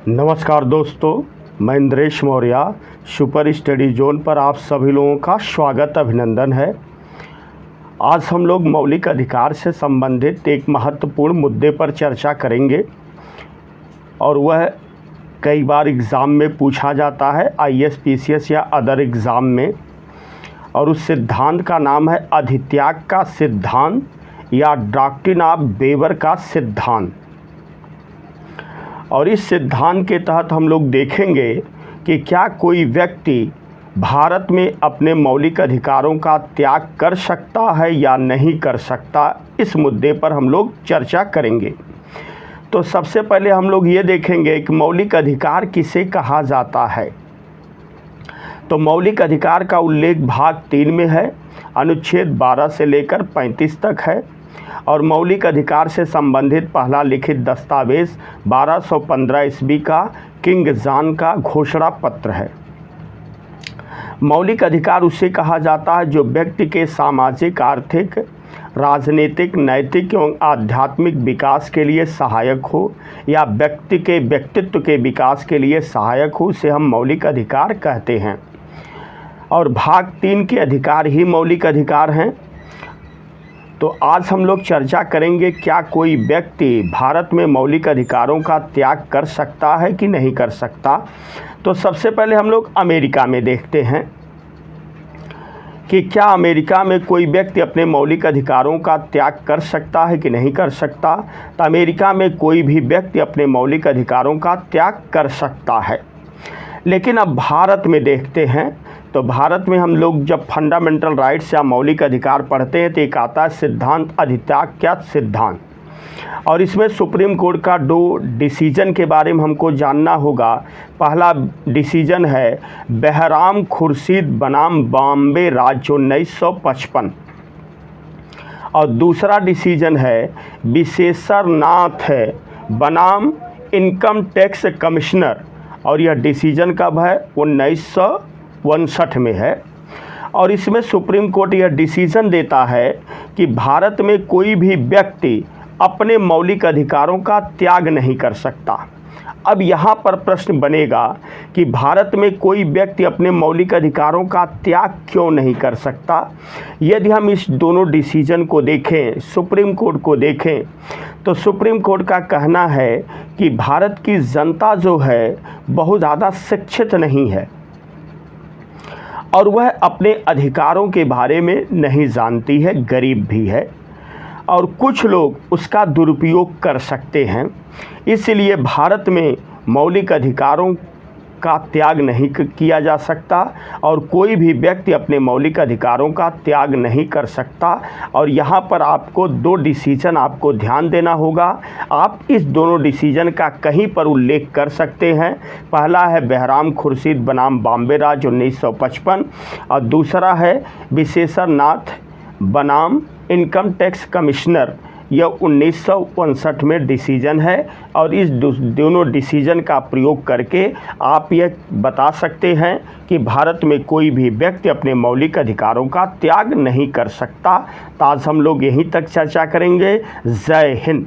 नमस्कार दोस्तों, मैं Indresh Maurya. Super study zone पर आप सभी लोगों का स्वागत अभिनंदन है। आज हम लोग मौलिक अधिकार से संबंधित एक महत्वपूर्ण मुद्दे पर चर्चा करेंगे और वह कई बार एग्ज़ाम में पूछा जाता है, आईएएस, पीसीएस या अदर एग्ज़ाम में। और उस सिद्धांत का नाम है अधित्याग का सिद्धांत या डॉक्ट्रिन ऑफ वेबर का सिद्धांत। और इस सिद्धांत के तहत हम लोग देखेंगे कि क्या कोई व्यक्ति भारत में अपने मौलिक अधिकारों का त्याग कर सकता है या नहीं कर सकता। इस मुद्दे पर हम लोग चर्चा करेंगे। तो सबसे पहले हम लोग ये देखेंगे कि मौलिक अधिकार किसे कहा जाता है। तो मौलिक अधिकार का उल्लेख भाग 3 में है, अनुच्छेद 12 से लेकर 35 तक है। और मौलिक अधिकार से संबंधित पहला लिखित दस्तावेज़ 1215 ईस्वी का किंग जॉन का घोषणा पत्र है। मौलिक अधिकार उसे कहा जाता है जो व्यक्ति के सामाजिक, आर्थिक, राजनीतिक, नैतिक एवं आध्यात्मिक विकास के लिए सहायक हो या व्यक्ति के व्यक्तित्व के विकास के लिए सहायक हो, उसे हम मौलिक अधिकार कहते हैं। और भाग 3 के अधिकार ही मौलिक अधिकार हैं। तो आज हम लोग चर्चा करेंगे क्या कोई व्यक्ति भारत में मौलिक अधिकारों का त्याग कर सकता है कि नहीं कर सकता। तो सबसे पहले हम लोग अमेरिका में देखते हैं कि क्या अमेरिका में कोई व्यक्ति अपने मौलिक अधिकारों का त्याग कर सकता है कि नहीं कर सकता। तो अमेरिका में कोई भी व्यक्ति अपने मौलिक अधिकारों का त्याग कर सकता है। लेकिन अब भारत में देखते हैं, तो भारत में हम लोग जब फंडामेंटल राइट्स या मौलिक अधिकार पढ़ते हैं तो एक आता है सिद्धांत अधित्याग का सिद्धांत। और इसमें सुप्रीम कोर्ट का 2 डिसीजन के बारे में हमको जानना होगा। पहला डिसीजन है बहराम खुर्शीद बनाम बॉम्बे राज्य 1955। और दूसरा डिसीजन है विशेषरनाथ बनाम इनकम टैक्स कमिश्नर। और यह डिसीजन कब है? 1959 में है। और इसमें सुप्रीम कोर्ट यह डिसीजन देता है कि भारत में कोई भी व्यक्ति अपने मौलिक अधिकारों का त्याग नहीं कर सकता। अब यहाँ पर प्रश्न बनेगा कि भारत में कोई व्यक्ति अपने मौलिक अधिकारों का त्याग क्यों नहीं कर सकता। यदि हम इस दोनों डिसीजन को देखें, सुप्रीम कोर्ट को देखें, तो सुप्रीम कोर्ट का कहना है कि भारत की जनता जो है बहुत ज़्यादा शिक्षित नहीं है और वह अपने अधिकारों के बारे में नहीं जानती है, गरीब भी है और कुछ लोग उसका दुरुपयोग कर सकते हैं। इसलिए भारत में मौलिक अधिकारों का त्याग नहीं किया जा सकता और कोई भी व्यक्ति अपने मौलिक अधिकारों का त्याग नहीं कर सकता। और यहाँ पर आपको 2 डिसीजन आपको ध्यान देना होगा। आप इस दोनों डिसीजन का कहीं पर उल्लेख कर सकते हैं। पहला है बहराम खुर्शीद बनाम बॉम्बे राज्य 1955 और दूसरा है विशेषरनाथ बनाम इनकम टैक्स कमिश्नर, यह 1959 में डिसीजन है। और इस दोनों डिसीजन का प्रयोग करके आप ये बता सकते हैं कि भारत में कोई भी व्यक्ति अपने मौलिक अधिकारों का त्याग नहीं कर सकता। तो आज हम लोग यहीं तक चर्चा करेंगे। जय हिंद।